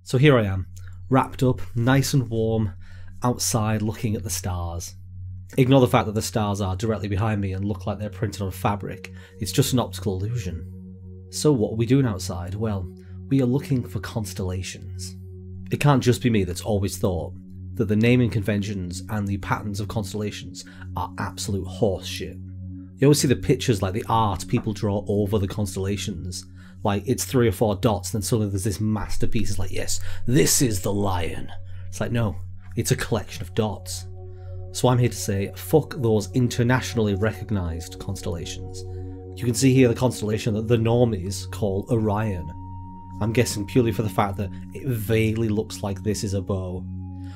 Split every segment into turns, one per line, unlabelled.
So here I am, wrapped up, nice and warm, outside looking at the stars. Ignore the fact that the stars are directly behind me and look like they're printed on fabric. It's just an optical illusion. So what are we doing outside? Well, we are looking for constellations. It can't just be me that's always thought that the naming conventions and the patterns of constellations are absolute horse shit. You always see the pictures, like the art people draw over the constellations. Like, it's 3 or 4 dots, then suddenly there's this masterpiece. It's like, yes, this is the lion. It's like, no, it's a collection of dots. So I'm here to say, fuck those internationally recognised constellations. You can see here the constellation that the normies call Orion. I'm guessing purely for the fact that it vaguely looks like this is a bow.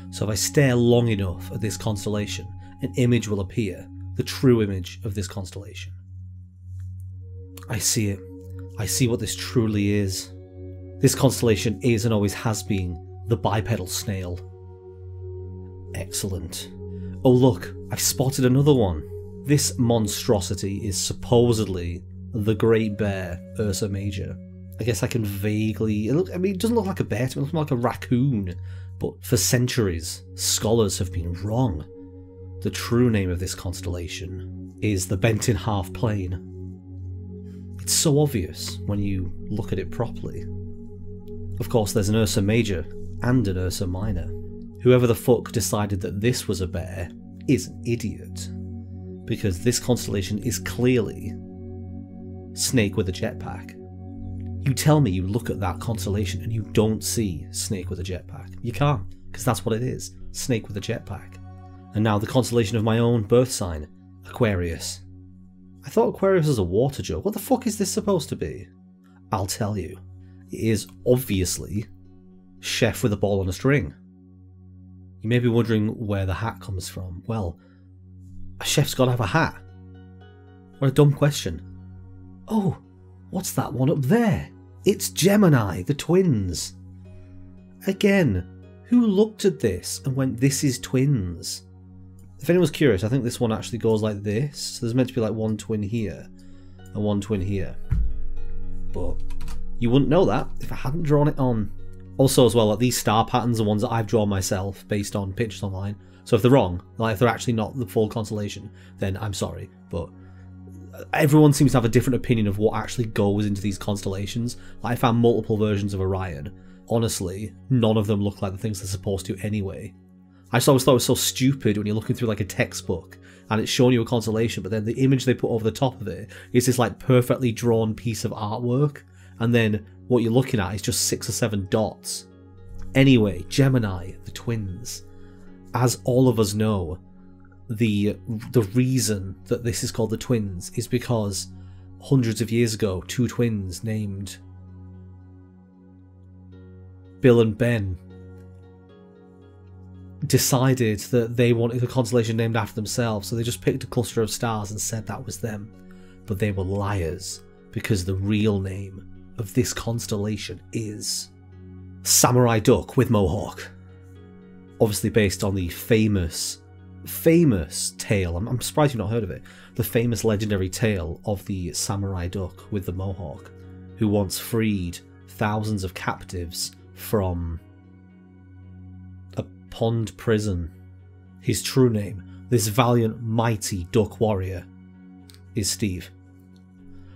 So if I stare long enough at this constellation, an image will appear, the true image of this constellation. I see it. I see what this truly is. This constellation is and always has been the bipedal snail. Excellent. Oh look, I've spotted another one. This monstrosity is supposedly the Great Bear, Ursa Major. I guess I can vaguely... it doesn't look like a bear to me, it looks more like a raccoon. But for centuries, scholars have been wrong. The true name of this constellation is the Bent in Half Plane. It's so obvious when you look at it properly. Of course, there's an Ursa Major and an Ursa Minor. Whoever the fuck decided that this was a bear is an idiot. Because this constellation is clearly Snake with a jetpack. You tell me you look at that constellation and you don't see Snake with a jetpack. You can't, because that's what it is. Snake with a jetpack. And now the constellation of my own birth sign, Aquarius. I thought Aquarius was a water joke. What the fuck is this supposed to be? I'll tell you. It is obviously Chef with a ball on a string. You may be wondering where the hat comes from. Well, a chef's got to have a hat. What a dumb question. Oh, what's that one up there? It's Gemini the Twins. Again, who looked at this and went, this is twins? If anyone's curious, I think this one actually goes like this. So there's meant to be like one twin here and one twin here. But you wouldn't know that if I hadn't drawn it on. Also as well, like these star patterns are ones that I've drawn myself based on pictures online. So if they're wrong, like if they're actually not the full constellation, then I'm sorry. But everyone seems to have a different opinion of what actually goes into these constellations. Like I found multiple versions of Orion. Honestly, none of them look like the things they're supposed to anyway. I just always thought it was so stupid when you're looking through like a textbook and it's showing you a constellation, but then the image they put over the top of it is this like perfectly drawn piece of artwork, and then what you're looking at is just 6 or 7 dots. Anyway, Gemini, the twins. As all of us know, the reason that this is called the twins is because hundreds of years ago, 2 twins named Bill and Ben decided that they wanted a constellation named after themselves, so they just picked a cluster of stars and said that was them. But they were liars, because the real name of this constellation is Samurai Duck with Mohawk. Obviously based on the famous tale, I'm surprised you've not heard of it, the famous legendary tale of the Samurai Duck with the Mohawk, who once freed thousands of captives from a pond prison. His true name, this valiant, mighty duck warrior, is Steve.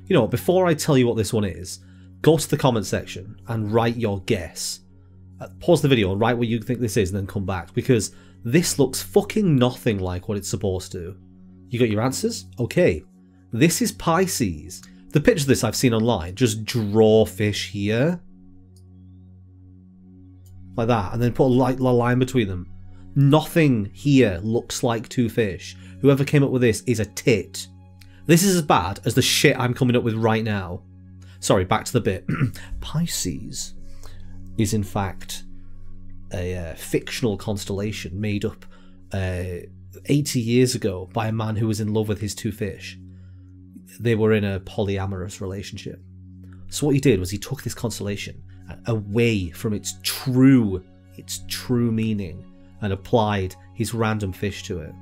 You know what, before I tell you what this one is, go to the comment section and write your guess. Pause the video and write what you think this is and then come back, because this looks fucking nothing like what it's supposed to. You got your answers? Okay. This is Pisces. The picture of this I've seen online, just draw fish here. Like that, and then put a line between them. Nothing here looks like 2 fish. Whoever came up with this is a tit. This is as bad as the shit I'm coming up with right now. Sorry, back to the bit. Pisces is in fact a fictional constellation made up 80 years ago by a man who was in love with his 2 fish. They were in a polyamorous relationship. So what he did was he took this constellation away from its true meaning and applied his random fish to it.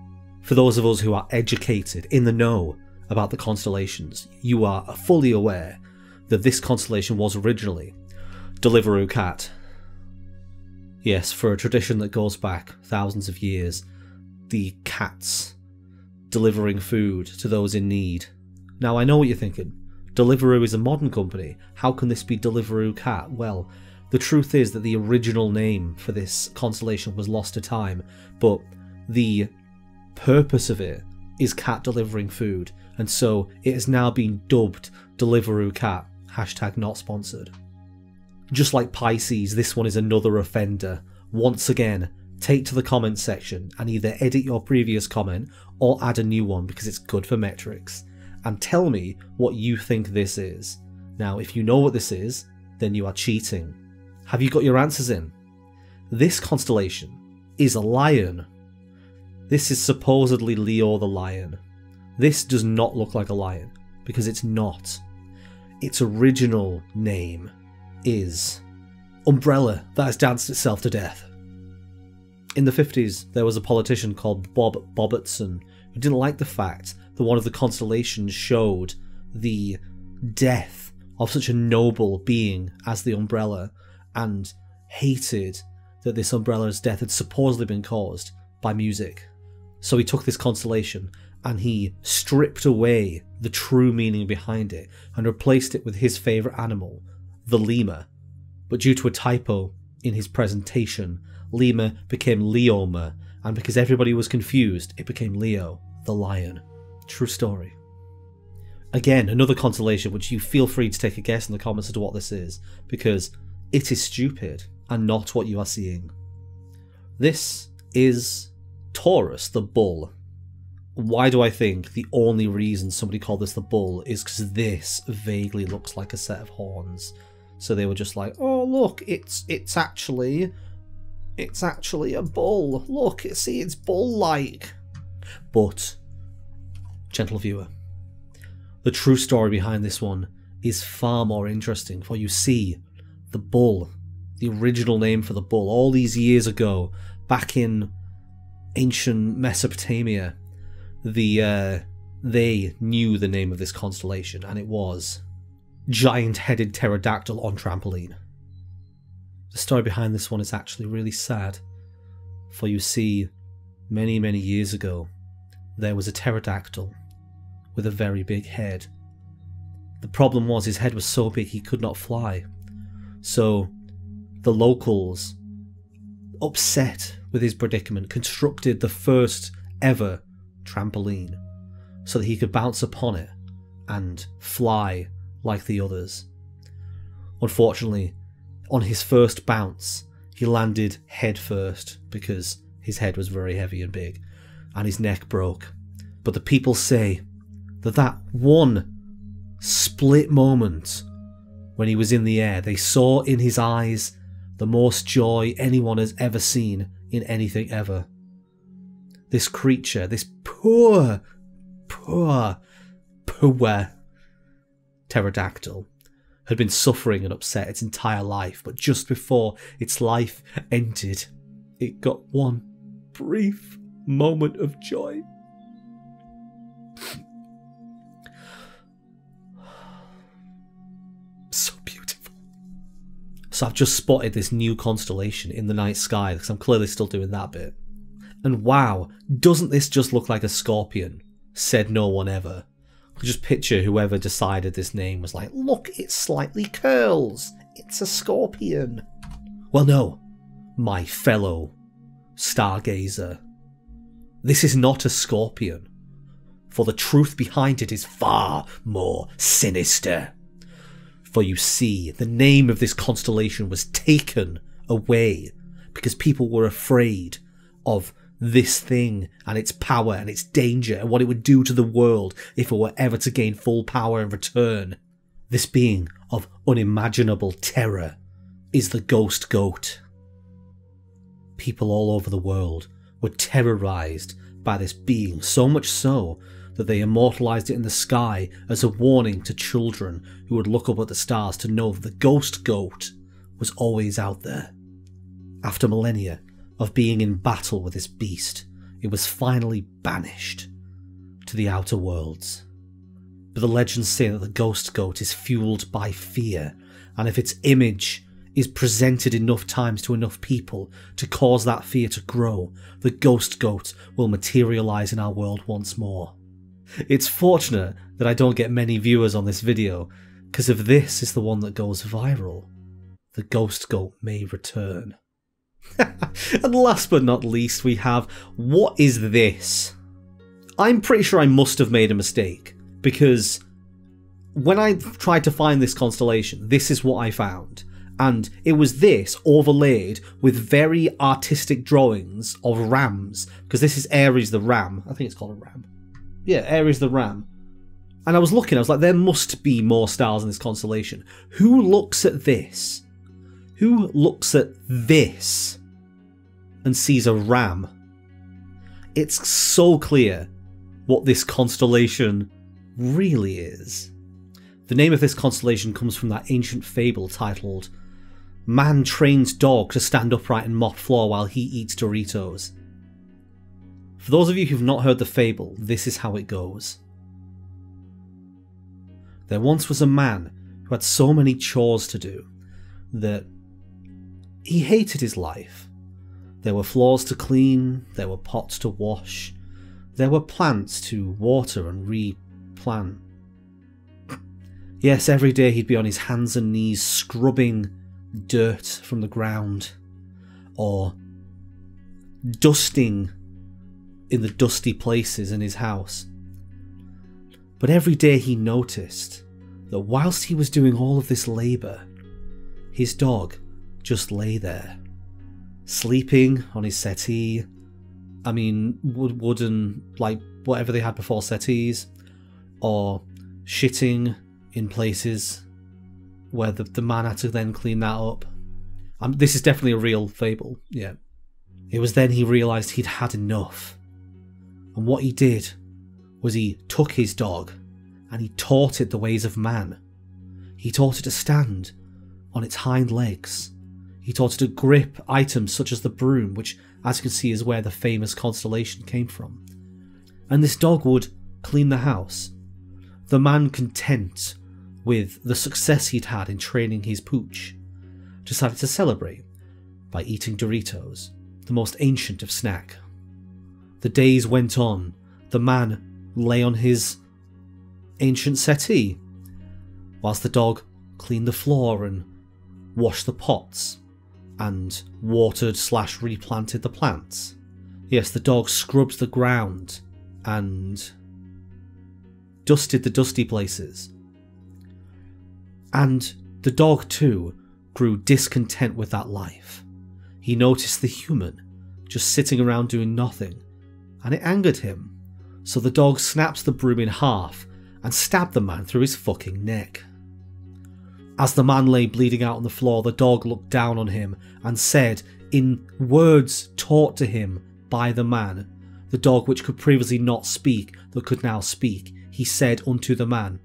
For those of us who are educated, in the know about the constellations, you are fully aware that this constellation was originally Deliveroo Cat. Yes, for a tradition that goes back thousands of years, the cats delivering food to those in need. Now I know what you're thinking. Deliveroo is a modern company. How can this be Deliveroo Cat? Well, the truth is that the original name for this constellation was lost to time, but the purpose of it is cat delivering food, and so it has now been dubbed Deliveroo Cat, #not sponsored. Just like Pisces, this one is another offender. Once again, take to the comments section and either edit your previous comment or add a new one because it's good for metrics. And tell me what you think this is. Now, if you know what this is, then you are cheating. Have you got your answers in? This constellation is a lion. This is supposedly Leo the lion. This does not look like a lion because it's not. Its original name is Umbrella that has danced itself to death. In the 50s, there was a politician called Bob Bobertson who didn't like the fact that one of the constellations showed the death of such a noble being as the Umbrella, and hated that this Umbrella's death had supposedly been caused by music. So he took this constellation and he stripped away the true meaning behind it and replaced it with his favourite animal, the lemur. But due to a typo in his presentation, lemur became Leoma, and because everybody was confused, it became Leo, the lion. True story. Again, another constellation which you feel free to take a guess in the comments as to what this is, because it is stupid and not what you are seeing. This is Taurus the Bull. Why do I think the only reason somebody called this the Bull is because this vaguely looks like a set of horns. So they were just like, oh look, it's actually a bull. Look, see, it's bull-like. But, gentle viewer, the true story behind this one is far more interesting, for you see, the bull, the original name for the bull, all these years ago, back in ancient Mesopotamia, they knew the name of this constellation, and it was Giant-Headed Pterodactyl on Trampoline. The story behind this one is actually really sad, for you see, many, many years ago, there was a pterodactyl with a very big head. The problem was his head was so big he could not fly. So the locals, upset with his predicament, constructed the first ever trampoline so that he could bounce upon it and fly like the others. Unfortunately, on his first bounce, he landed head first because his head was very heavy and big, and his neck broke. But the people say that one split moment when he was in the air, they saw in his eyes the most joy anyone has ever seen in anything ever. This creature, this poor pterodactyl, had been suffering and upset its entire life, but just before its life ended, it got one brief moment of joy. So beautiful. So I've just spotted this new constellation in the night sky, because I'm clearly still doing that bit. And wow, doesn't this just look like a scorpion? Said no one ever. Just picture whoever decided this name was like, look, it slightly curls. It's a scorpion. Well, no, my fellow stargazer. This is not a scorpion, for the truth behind it is far more sinister. For you see, the name of this constellation was taken away because people were afraid of this thing and its power and its danger and what it would do to the world if it were ever to gain full power in return. This being of unimaginable terror is the ghost goat. People all over the world were terrorized by this being, so much so that they immortalized it in the sky as a warning to children who would look up at the stars to know that the ghost goat was always out there. After millennia of being in battle with this beast, it was finally banished to the outer worlds. But the legends say that the ghost goat is fueled by fear, and if its image is presented enough times to enough people to cause that fear to grow, the ghost goat will materialise in our world once more. It's fortunate that I don't get many viewers on this video, because if this is the one that goes viral, the ghost goat may return. And last but not least, we have, what is this? I'm pretty sure I must have made a mistake, because when I tried to find this constellation, this is what I found. And it was this overlaid with very artistic drawings of rams, because this is Aries the ram. I think it's called a ram. Yeah, Aries the ram. And I was looking, I was like, there must be more stars in this constellation. Who looks at this? Who looks at this and sees a ram? It's so clear what this constellation really is. The name of this constellation comes from that ancient fable titled "Man trains dog to stand upright and mop floor while he eats Doritos." For those of you who've not heard the fable, this is how it goes. There once was a man who had so many chores to do that he hated his life. There were floors to clean, there were pots to wash, there were plants to water and replant. Yes, every day he'd be on his hands and knees scrubbing dirt from the ground, or dusting in the dusty places in his house. But every day he noticed that whilst he was doing all of this labour, his dog just lay there, sleeping on his settee. I mean, wooden, like whatever they had before settees, or shitting in places where the man had to then clean that up. This is definitely a real fable, yeah. It was then he realised he'd had enough. And what he did was he took his dog and he taught it the ways of man. He taught it to stand on its hind legs. He taught it to grip items such as the broom, which, as you can see, is where the famous constellation came from. And this dog would clean the house. The man, content with the success he'd had in training his pooch, decided to celebrate by eating Doritos, the most ancient of snack. The days went on. The man lay on his ancient settee, whilst the dog cleaned the floor and washed the pots and watered/replanted the plants. Yes, the dog scrubbed the ground and dusted the dusty places. And the dog too grew discontent with that life. He noticed the human just sitting around doing nothing, and it angered him. So the dog snapped the broom in half and stabbed the man through his fucking neck. As the man lay bleeding out on the floor, the dog looked down on him and said, in words taught to him by the man, the dog which could previously not speak, that could now speak, he said unto the man,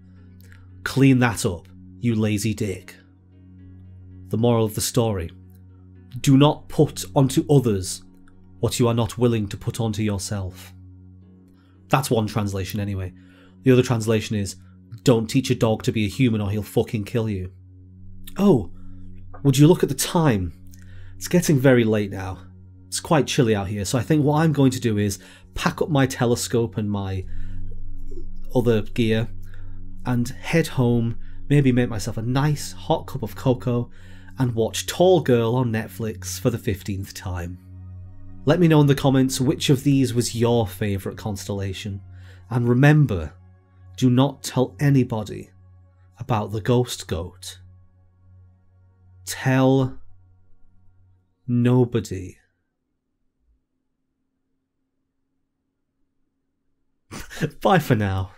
"Clean that up, you lazy dick." The moral of the story: do not put onto others what you are not willing to put onto yourself. That's one translation anyway. The other translation is, don't teach a dog to be a human or he'll fucking kill you. Oh, would you look at the time? It's getting very late now. It's quite chilly out here, so I think what I'm going to do is pack up my telescope and my other gear and head home, maybe make myself a nice hot cup of cocoa and watch Tall Girl on Netflix for the 15th time. Let me know in the comments which of these was your favourite constellation, and remember, do not tell anybody about the ghost goat. Tell nobody. Bye for now.